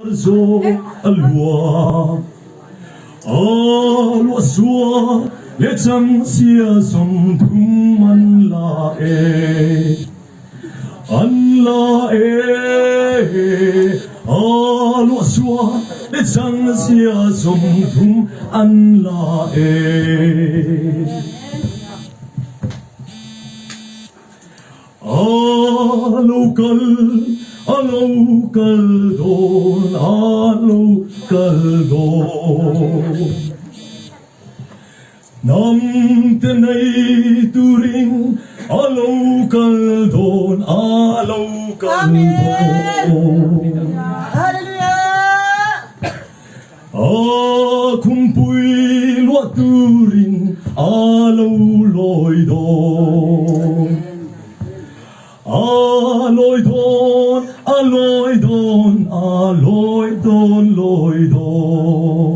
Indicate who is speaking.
Speaker 1: zo alua alua sua le chang sia som thum man la alua sua le chang sia som thum an la local don nam tenai turing local don
Speaker 2: Hallelujah.
Speaker 1: kumpui lo turing loi don loi don loi don